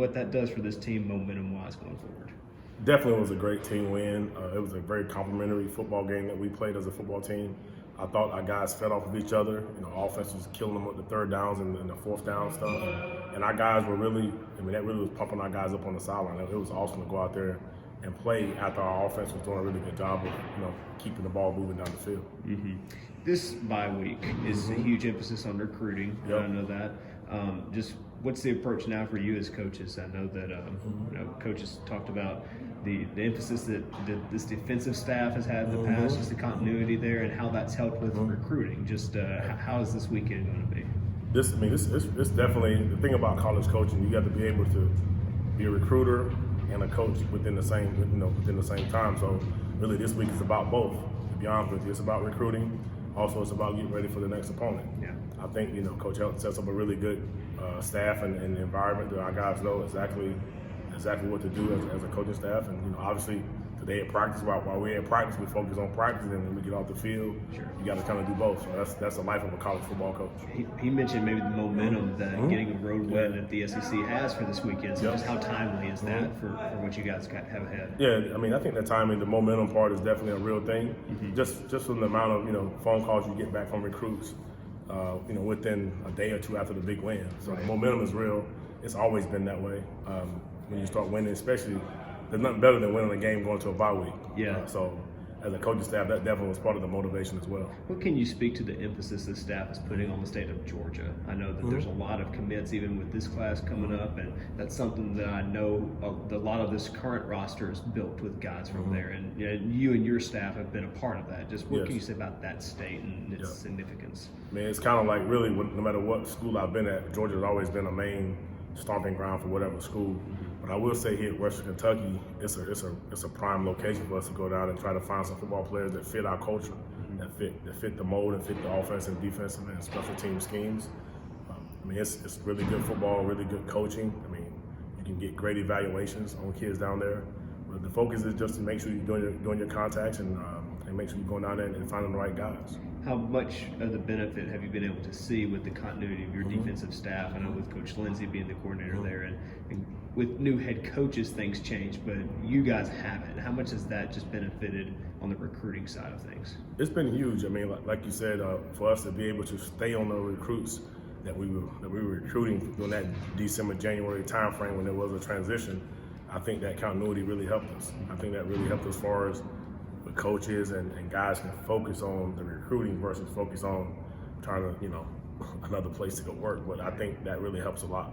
What that does for this team momentum-wise going forward. Definitely was a great team win. It was a very complimentary football game that we played as a football team. I thought our guys fed off of each other. Offense was killing them with the third downs and the fourth down stuff. And our guys were really, that really was pumping our guys up on the sideline. It was awesome to go out there and play after our offense was doing a really good job of, keeping the ball moving down the field. Mm-hmm. This bye week is a huge emphasis on recruiting. Yep. I know that. Just what's the approach now for you as coaches? I know that coaches talked about the emphasis that this defensive staff has had in the past, just the continuity there, and how that's helped with recruiting. Just how is this weekend going to be? This definitely the thing about college coaching. You got to be able to be a recruiter and a coach within the same time. So really, this week is about both. To be honest with you, it's about recruiting. Also, it's about getting ready for the next opponent. Yeah. I think Coach Helton sets up a really good staff and environment that our guys know exactly what to do as a coaching staff. And obviously today at practice, while we're at practice, we focus on practice, and when we get off the field, Sure. You got to kind of do both. So that's the life of a college football coach. He mentioned maybe the momentum that getting a road win that the SEC has for this weekend. So just how timely is that for what you guys have ahead? Yeah, I think the timing, the momentum part is definitely a real thing. Just from the amount of phone calls you get back from recruits, within a day or two after the big win. So the momentum is real. It's always been that way. When you start winning, especially, there's nothing better than winning a game going to a bye week. Yeah. So as a coaching staff, that definitely was part of the motivation as well. What can you speak to the emphasis the staff is putting on the state of Georgia? I know that there's a lot of commits even with this class coming up, and that's something that I know a lot of this current roster is built with guys from there, and you and your staff have been a part of that. Just what can you say about that state and its significance? It's kind of like really, no matter what school I've been at, Georgia has always been a main stomping ground for whatever school. But I will say here at Western Kentucky, it's a prime location for us to go down and try to find some football players that fit our culture, that fit the mold and fit the offensive, defensive, and special team schemes. It's really good football, really good coaching. You can get great evaluations on kids down there. But the focus is just to make sure you're doing your contacts and make sure you're going down there and finding the right guys. How much of the benefit have you been able to see with the continuity of your defensive staff? I know with Coach Lindsey being the coordinator there, and with new head coaches, things change, but you guys haven't. How much has that just benefited on the recruiting side of things? It's been huge. Like you said, for us to be able to stay on the recruits that we were recruiting during that December, January timeframe when there was a transition, I think that continuity really helped us. I think that really helped us as far as the coaches and guys can focus on the recruiting versus focus on trying to, another place to go work. But I think that really helps a lot.